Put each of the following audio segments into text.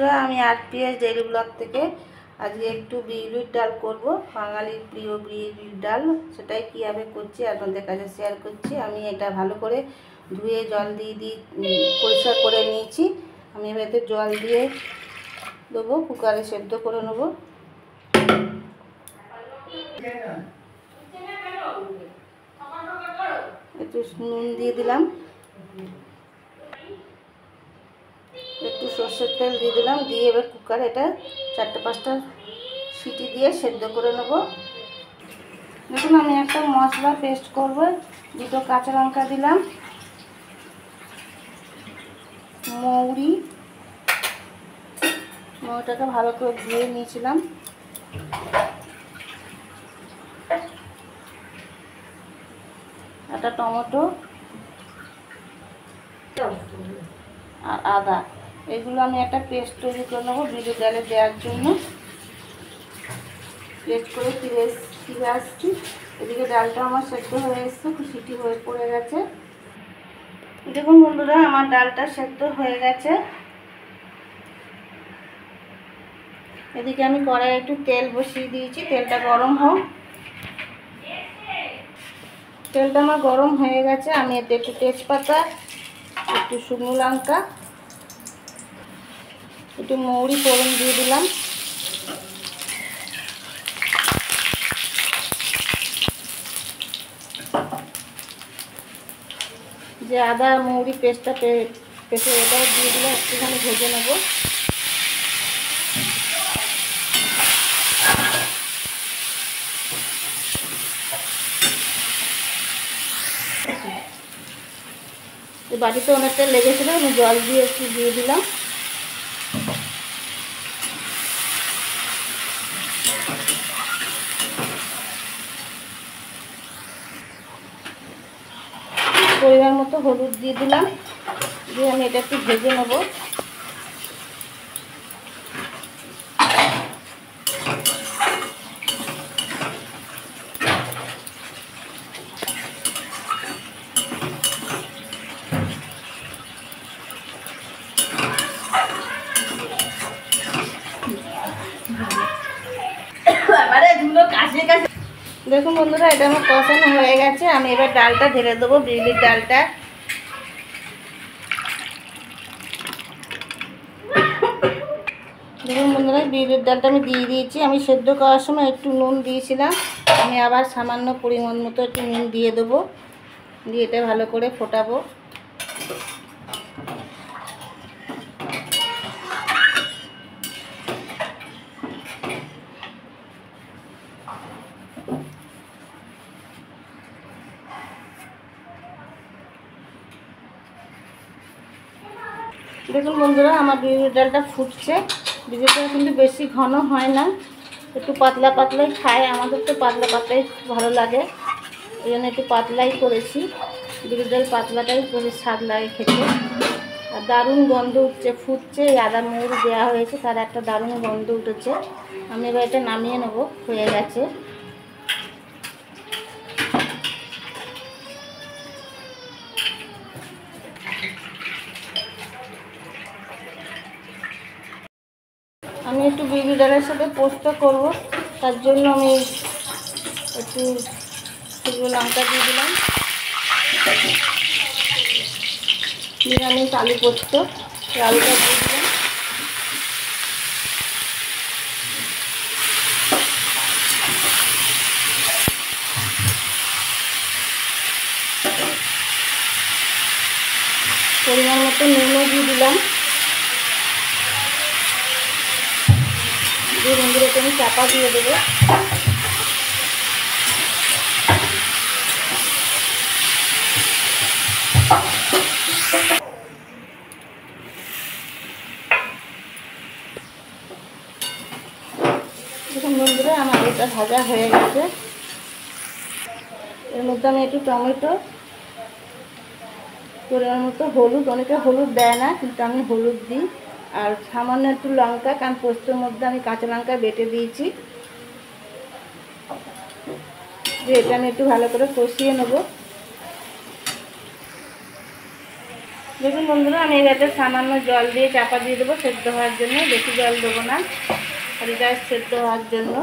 বন্ধুরা, আমি RPS daily blog থেকে আজকে একটু বিউলির ডাল করব, বাঙালির প্রিয় বিউলির ডাল। সেটাই কীভাবে করছি আপনাদের কাছে শেয়ার করছি। আমি এটা ভালো করে ধুয়ে জল দিয়ে পরিষ্কার করে নিয়েছি। আমি এবারে জল দিয়ে দেবো, কুকারে সেদ্ধ করে নেব। একটু নুন দিয়ে দিলাম, একটু সর্ষের তেল দিয়ে দিলাম, দিয়ে এবার কুকারে এটা 4-5টা সিটি দিয়ে সেদ্ধ করে নেব। দেখুন, আমি একটা মশলা পেস্ট করব। 2টো কাঁচা লঙ্কা দিলাম, মৌরিটাকে ভালো করে ধুয়ে নিয়েছিলাম, একটা টমেটো আর আদা। এগুলো আমি একটা পেস্ট তৈরি করে নেবো বিউলির ডালে দেওয়ার জন্য। পেস্ট করে ফিরে আসছি। এদিকে ডালটা আমার সেদ্ধ হয়ে এসছে, সিটি হয়ে পড়ে গেছে। দেখুন বন্ধুরা, আমার ডালটা সেদ্ধ হয়ে গেছে। এদিকে আমি কড়াইয়ে একটু তেল বসিয়ে দিয়েছি, তেলটা গরম হোক। তেলটা আমার গরম হয়ে গেছে। আমি এতে একটু তেজপাতা, একটু শুকনো লঙ্কা, একটু মৌরি ফোড়ন দিয়ে দিলাম। যে আদা মৌরি পেস্টটা পেস্টে এটাও দিয়ে দিলে একটুখানি ভেজে নেব। বাটিতে অনেকটা লেগেছিল, আমি জল দিয়ে একটু দিয়ে দিলাম। পরিমাণ মতো হলুদ দিয়ে দিলাম, দিয়ে আমি এটা একটু ভেজে নেব। দেখুন বন্ধুরা, এটা আমার কষানো হয়ে গেছে। আমি এবার ডালটা ঢেলে দেবো, বিউলির ডালটা। দেখুন বন্ধুরা, বিউলির ডালটা আমি দিয়ে দিয়েছি। আমি সেদ্ধ করার সময় একটু নুন দিয়েছিলাম, আমি আবার সামান্য পরিমাণ মতো একটু নুন দিয়ে দেবো, দিয়ে এটা ভালো করে ফোটাবো। দেখুন বন্ধুরা, আমার বিউলির ডালটা ফুটছে। বিউলির ডাল কিন্তু বেশি ঘন হয় না, একটু পাতলা পাতলাই খায়। আমাদের তো পাতলা পাতলাই ভালো লাগে, এই জন্য একটু পাতলাই করেছি। বিউলির ডাল পাতলাটাই বেশি স্বাদ লাগে খেতে। আর দারুণ গন্ধ উঠছে, ফুটছে। আদা মৌরি দেওয়া হয়েছে, তার একটা দারুণ গন্ধ উঠেছে। আমি এবার এটা নামিয়ে নেব, হয়ে গেছে। আমি একটু বিউলির ডালের সাথে পোস্ত করব, তার জন্য আমি একটু শুকনো লঙ্কা দিয়ে দিলাম। নিরামিষ আলু পোস্ত, আলুটা দিয়ে দিলাম। পরিমাণ মতো নুনও দিয়ে দিলাম। দিয়ে বন্ধুরাকে আমি চাপা দিয়ে দেবো। দেখুন বন্ধুরা, আমার এটা ভাজা হয়ে গেছে। এর মধ্যে আমি একটু টমেটো, পরিমাণ মতো হলুদ, অনেকে হলুদ দেয় না কিন্তু আমি হলুদ দিই, আর সামান্য একটু লঙ্কা, কারণ পোস্তর মধ্যে আমি কাঁচা লঙ্কা বেটে দিয়েছি। যে এটা আমি একটু ভালো করে কষিয়ে নেব। দেখুন বন্ধুরা, আমি এবারে সামান্য জল দিয়ে চাপা দিয়ে দেবো সেদ্ধ হওয়ার জন্য, বেশি জল দেবো না, আর এটা সেদ্ধ হওয়ার জন্য।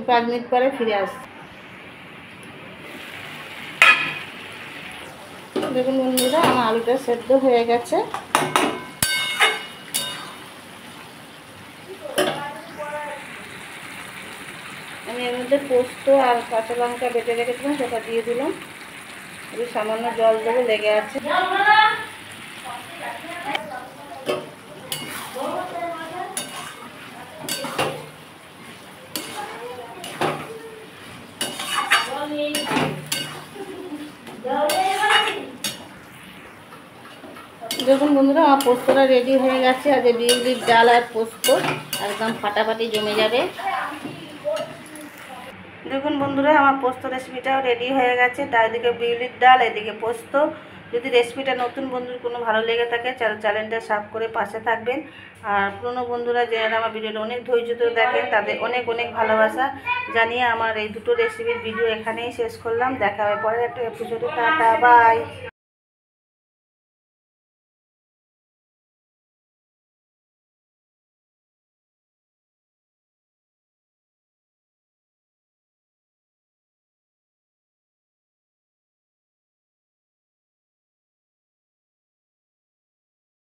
5 মিনিট পরে ফিরে আসছি। দেখুন বন্ধুরা, আমার আলুটা সেদ্ধ হয়ে গেছে। আমি এর মধ্যে পোস্ত আর কাঁচা লঙ্কা বেটে রেখেছিলাম, সেটা দিয়ে দিলাম। একটু সামান্য জল দেবো, লেগে আছে। দেখুন বন্ধুরা, আমার পোস্তটা রেডি হয়ে গেছে। আর যে বিউলির ডাল আর পোস্ত একদম ফাটাফাটি জমে যাবে। দেখুন বন্ধুরা, আমার পোস্ত রেসিপিটাও রেডি হয়ে গেছে। এদিকে বিউলির ডাল, এদিকে পোস্ত। যদি রেসিপিটা নতুন বন্ধুর কোনো ভালো লেগে থাকে, চ্যানেলটা সাবস্ক্রাইব করে পাশে থাকবেন। আর পুরনো বন্ধুরা যারা আমার ভিডিওটা অনেক ধৈর্য ধরে দেখেন, তাদের অনেক অনেক ভালোবাসা জানিয়ে আমার এই দুটো রেসিপির ভিডিও এখানেই শেষ করলাম। দেখা হবে পরের একটা এপিসোডে। Tata, by.